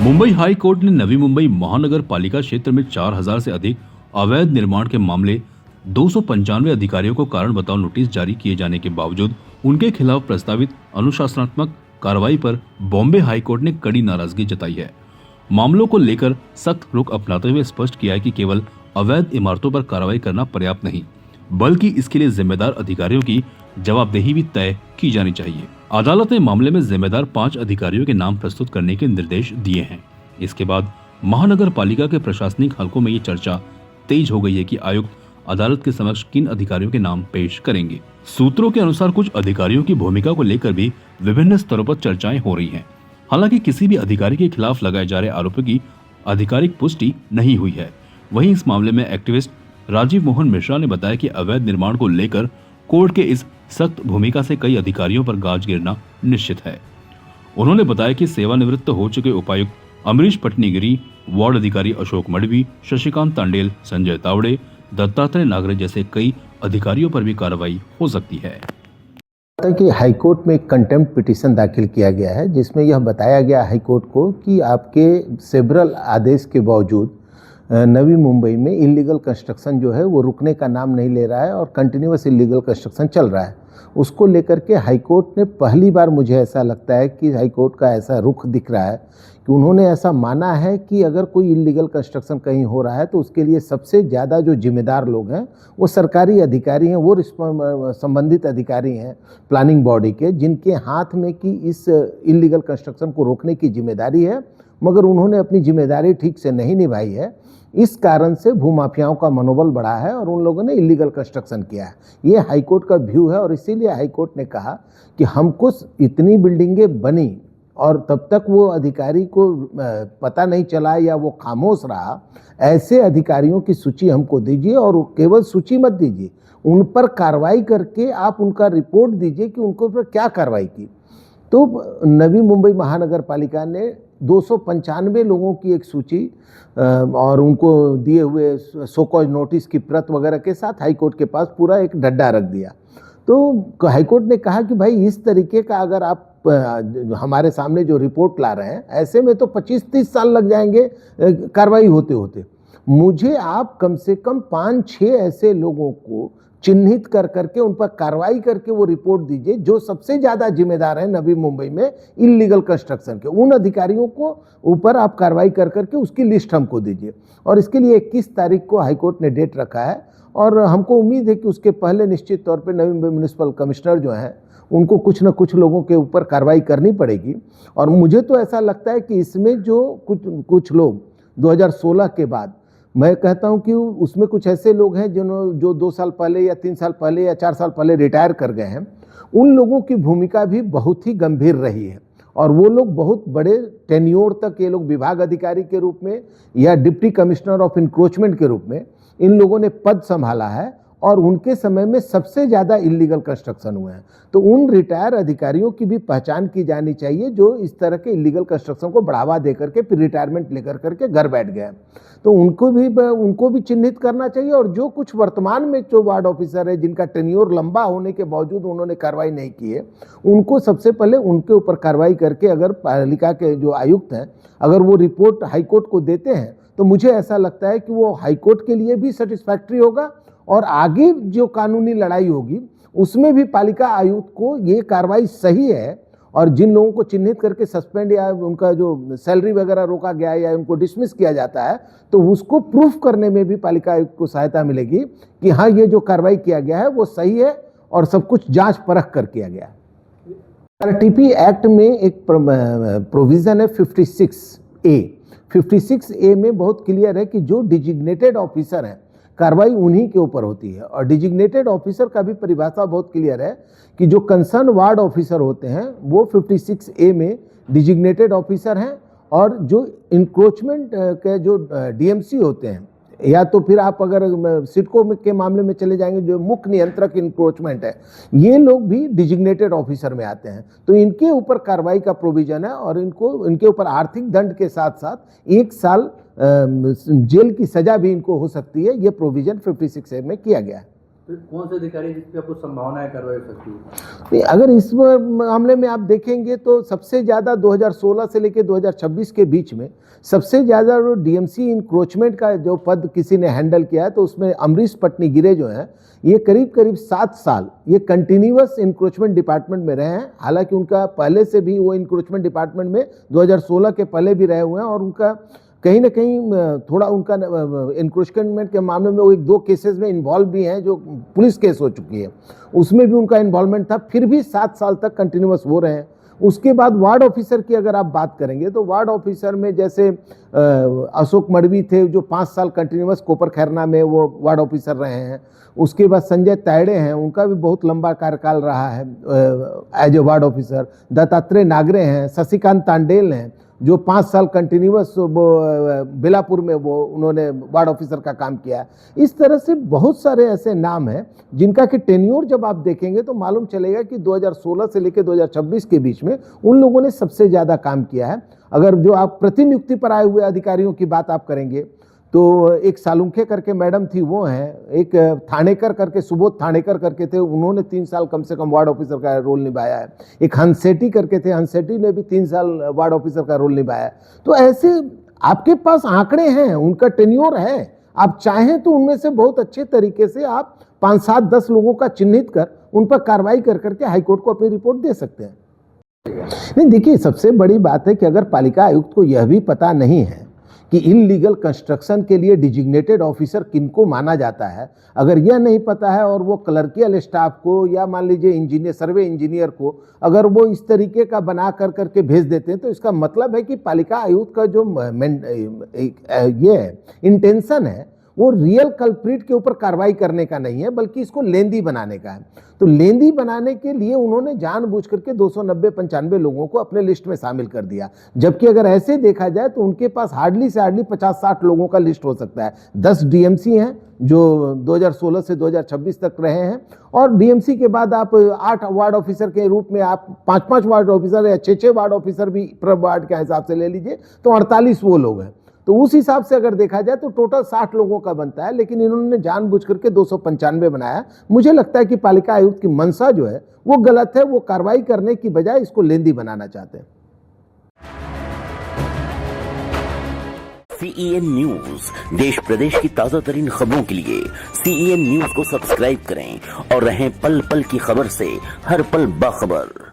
Mumbai high court ने नवी मुंबई महानगर पालिका क्षेत्र में 4000 से अधिक अवैध निर्माण के मामले 295 अधिकारियों को कारण बताओ नोटिस जारी किए जाने के बावजूद उनके खिलाफ प्रस्तावित अनुशासनात्मक कार्रवाई पर बॉम्बे हाई कोर्ट ने कड़ी नाराजगी जताई है। मामलों को लेकर सख्त रुख अपनाते हुए स्पष्ट किया है कि केवल अवैध इमारतों पर कार्रवाई करना पर्याप्त नहीं, बल्कि इसके लिए जिम्मेदार अधिकारियों की जवाबदेही भी तय की जानी चाहिए। अदालत ने मामले में जिम्मेदार 5 अधिकारियों के नाम प्रस्तुत करने के निर्देश दिए हैं। इसके बाद महानगर पालिका के प्रशासनिक हलकों में ये चर्चा तेज हो गई है कि आयुक्त अदालत के समक्ष किन अधिकारियों के नाम पेश करेंगे। सूत्रों के अनुसार कुछ अधिकारियों की भूमिका को लेकर भी विभिन्न स्तरों पर चर्चाएं हो रही हैं। हालांकि किसी भी अधिकारी के खिलाफ लगाए जा रहे आरोपों की आधिकारिक पुष्टि नहीं हुई है। वहीं इस मामले में एक्टिविस्ट राजीव मोहन मिश्रा ने बताया कि अवैध निर्माण को लेकर कोर्ट के इस सख्त भूमिका से कई अधिकारियों पर गाज गिरना निश्चित है। उन्होंने बताया कि सेवानिवृत्त हो चुके उपायुक्त अमरीश पटनीगिरी, वार्ड अधिकारी अशोक मडवी, शशिकांत तांडेल, संजय तावड़े, दत्तात्रेय नागरे जैसे कई अधिकारियों पर भी कार्रवाई हो सकती है। कि हाईकोर्ट में एक कंटेम्प्ट पिटीशन दाखिल किया गया है, जिसमें यह बताया गया हाईकोर्ट को कि आपके सेवरल आदेश के बावजूद नवी मुंबई में इलीगल कंस्ट्रक्शन जो है वो रुकने का नाम नहीं ले रहा है और कंटिन्यूअस इलीगल कंस्ट्रक्शन चल रहा है। उसको लेकर के हाईकोर्ट ने पहली बार, मुझे ऐसा लगता है कि हाईकोर्ट का ऐसा रुख दिख रहा है कि उन्होंने ऐसा माना है कि अगर कोई इलीगल कंस्ट्रक्शन कहीं हो रहा है तो उसके लिए सबसे ज़्यादा जो जिम्मेदार लोग हैं वो सरकारी अधिकारी हैं, वो संबंधित अधिकारी हैं प्लानिंग बॉडी के, जिनके हाथ में कि इस इलीगल कंस्ट्रक्शन को रोकने की जिम्मेदारी है, मगर उन्होंने अपनी जिम्मेदारी ठीक से नहीं निभाई है। इस कारण से भूमाफियाओं का मनोबल बढ़ा है और उन लोगों ने इलीगल कंस्ट्रक्शन किया है। ये हाईकोर्ट का व्यू है और इसीलिए हाईकोर्ट ने कहा कि हमको इतनी बिल्डिंगें बनी और तब तक वो अधिकारी को पता नहीं चला या वो खामोश रहा, ऐसे अधिकारियों की सूची हमको दीजिए और केवल सूची मत दीजिए, उन पर कार्रवाई करके आप उनका रिपोर्ट दीजिए कि उनको पर क्या कार्रवाई की। तो नवी मुंबई महानगर पालिका ने 295 लोगों की एक सूची और उनको दिए हुए सो कॉज नोटिस की प्रत वगैरह के साथ हाईकोर्ट के पास पूरा एक डड्डा रख दिया। तो हाईकोर्ट ने कहा कि भाई इस तरीके का अगर आप हमारे सामने जो रिपोर्ट ला रहे हैं, ऐसे में तो 25-30 साल लग जाएंगे कार्रवाई होते होते। मुझे आप कम से कम 5-6 ऐसे लोगों को चिन्हित कर करके उन पर कार्रवाई करके वो रिपोर्ट दीजिए जो सबसे ज़्यादा जिम्मेदार हैं नवी मुंबई में इलीगल कंस्ट्रक्शन के। उन अधिकारियों को ऊपर आप कार्रवाई कर करके उसकी लिस्ट हमको दीजिए। और इसके लिए 21 तारीख को हाईकोर्ट ने डेट रखा है और हमको उम्मीद है कि उसके पहले निश्चित तौर पर नवी मुंबई म्यूनिसिपल कमिश्नर जो हैं उनको कुछ न कुछ लोगों के ऊपर कार्रवाई करनी पड़ेगी। और मुझे तो ऐसा लगता है कि इसमें जो कुछ लोग 2016 के बाद, मैं कहता हूं कि उसमें कुछ ऐसे लोग हैं जो 2 साल पहले या 3 साल पहले या 4 साल पहले रिटायर कर गए हैं। उन लोगों की भूमिका भी बहुत ही गंभीर रही है और वो लोग बहुत बड़े टेन्योर तक, ये लोग विभाग अधिकारी के रूप में या डिप्टी कमिश्नर ऑफ इंक्रोचमेंट के रूप में इन लोगों ने पद संभाला है और उनके समय में सबसे ज़्यादा इलीगल कंस्ट्रक्शन हुए हैं। तो उन रिटायर अधिकारियों की भी पहचान की जानी चाहिए जो इस तरह के इलीगल कंस्ट्रक्शन को बढ़ावा दे करके फिर रिटायरमेंट लेकर करके घर बैठ गए। तो उनको भी चिन्हित करना चाहिए। और जो कुछ वर्तमान में जो वार्ड ऑफिसर है जिनका टेन्योर लंबा होने के बावजूद उन्होंने कार्रवाई नहीं की है, उनको सबसे पहले उनके ऊपर कार्रवाई करके, अगर पालिका के जो आयुक्त हैं अगर वो रिपोर्ट हाईकोर्ट को देते हैं तो मुझे ऐसा लगता है कि वो हाईकोर्ट के लिए भी सेटिस्फैक्ट्री होगा और आगे जो कानूनी लड़ाई होगी उसमें भी पालिका आयुक्त को ये कार्रवाई सही है और जिन लोगों को चिन्हित करके सस्पेंड या उनका जो सैलरी वगैरह रोका गया है या उनको डिसमिस किया जाता है तो उसको प्रूफ करने में भी पालिका आयुक्त को सहायता मिलेगी कि हाँ, ये जो कार्रवाई किया गया है वो सही है और सब कुछ जांच परख कर किया गया है। टीपी एक्ट में एक प्रोविजन है 56A में बहुत क्लियर है कि जो डिजिग्नेटेड ऑफिसर हैं कार्रवाई उन्हीं के ऊपर होती है। और डिजिग्नेटेड ऑफिसर का भी परिभाषा बहुत क्लियर है कि जो कंसर्न वार्ड ऑफिसर होते हैं वो 56A में डिजिग्नेटेड ऑफिसर हैं और जो इंक्रोचमेंट के जो डीएमसी होते हैं या तो फिर आप अगर सिडको के मामले में चले जाएंगे जो मुख्य नियंत्रक इंक्रोचमेंट है, ये लोग भी डिजिग्नेटेड ऑफिसर में आते हैं। तो इनके ऊपर कार्रवाई का प्रोविजन है और इनके ऊपर आर्थिक दंड के साथ साथ 1 साल जेल की सजा भी इनको हो सकती है। ये प्रोविजन 56A में किया गया है। फिर कौन से अधिकारी जिस पे आपको संभावना है कार्रवाई हो सकती है? नहीं, अगर इस मामले में आप देखेंगे तो सबसे ज़्यादा 2016 से लेकर 2026 के बीच में सबसे ज़्यादा जो डीएमसी इंक्रोचमेंट का जो पद किसी ने हैंडल किया है, तो उसमें अमरीश पटनीगिरे जो हैं, ये करीब करीब 7 साल ये कंटिन्यूअस इंक्रोचमेंट डिपार्टमेंट में रहे हैं। हालांकि उनका पहले से भी वो इंक्रोचमेंट डिपार्टमेंट में 2016 के पहले भी रहे हुए हैं, और उनका कहीं ना कहीं थोड़ा उनका इंक्रोचमेंट के मामले में वो 1-2 केसेस में इन्वॉल्व भी हैं, जो पुलिस केस हो चुकी है, उसमें भी उनका इन्वॉल्वमेंट था। फिर भी 7 साल तक कंटिन्यूअस वो रहे हैं। उसके बाद वार्ड ऑफिसर की अगर आप बात करेंगे तो वार्ड ऑफिसर में जैसे अशोक मडवी थे, जो 5 साल कंटिन्यूअस कोपर खैरना में वो वार्ड ऑफिसर रहे हैं। उसके बाद संजय तायड़े हैं, उनका भी बहुत लंबा कार्यकाल रहा है as a ward officer. Dattatreya Nagare हैं, शशिकांत तांडेल हैं, जो 5 साल कंटिन्यूअस वो बेलापुर में वो उन्होंने वार्ड ऑफिसर का काम किया। इस तरह से बहुत सारे ऐसे नाम हैं जिनका कि टेन्योर जब आप देखेंगे तो मालूम चलेगा कि 2016 से लेकर 2026 के बीच में उन लोगों ने सबसे ज़्यादा काम किया है। अगर जो आप प्रतिनियुक्ति पर आए हुए अधिकारियों की बात आप करेंगे तो एक सालुंखे करके मैडम थी, वो हैं। एक थानेकर करके, सुबोध थानेकर करके थे, उन्होंने 3 साल कम से कम वार्ड ऑफिसर का रोल निभाया है। एक हंसेटी करके थे, हंसेटी ने भी 3 साल वार्ड ऑफिसर का रोल निभाया है। तो ऐसे आपके पास आंकड़े हैं, उनका टेन्योर है। आप चाहें तो उनमें से बहुत अच्छे तरीके से आप 5, 7, 10 लोगों का चिन्हित कर उन पर कार्रवाई कर करके हाईकोर्ट को अपनी रिपोर्ट दे सकते हैं। नहीं, देखिए, सबसे बड़ी बात है कि अगर पालिका आयुक्त को यह भी पता नहीं है कि इनलीगल कंस्ट्रक्शन के लिए डिजिग्नेटेड ऑफिसर किनको माना जाता है, अगर यह नहीं पता है और वो क्लर्कियल स्टाफ को या मान लीजिए इंजीनियर, सर्वे इंजीनियर को अगर वो इस तरीके का बना कर करके भेज देते हैं, तो इसका मतलब है कि पालिका आयुक्त का जो ये इंटेंशन है वो रियल कल्प्रिट के ऊपर कार्रवाई करने का नहीं है, बल्कि इसको लेंदी बनाने का है। तो लेंदी बनाने के लिए उन्होंने जानबूझ करके 290-95 लोगों को अपने लिस्ट में शामिल कर दिया, जबकि अगर ऐसे देखा जाए तो उनके पास हार्डली से हार्डली 50-60 लोगों का लिस्ट हो सकता है। 10 डीएमसी हैं जो 2016 से 2026 तक रहे हैं, और डीएमसी के बाद आप 8 वार्ड ऑफिसर के रूप में आप 5-5 वार्ड ऑफिसर या 6-6 वार्ड ऑफिसर भी प्रति वार्ड के हिसाब से ले लीजिए, तो 48 वो लोग हैं। तो उस हिसाब से अगर देखा जाए तो टोटल 60 लोगों का बनता है, लेकिन इन्होंने जानबूझ करके 295 बनाया। मुझे लगता है कि पालिका आयुक्त की मंशा जो है वो गलत है, वो कार्रवाई करने की बजाय इसको लेंदी बनाना चाहते हैं। CEN न्यूज, देश प्रदेश की ताजा तरीन खबरों के लिए CEN न्यूज को सब्सक्राइब करें और रहें पल पल की खबर से हर पल बाखबर।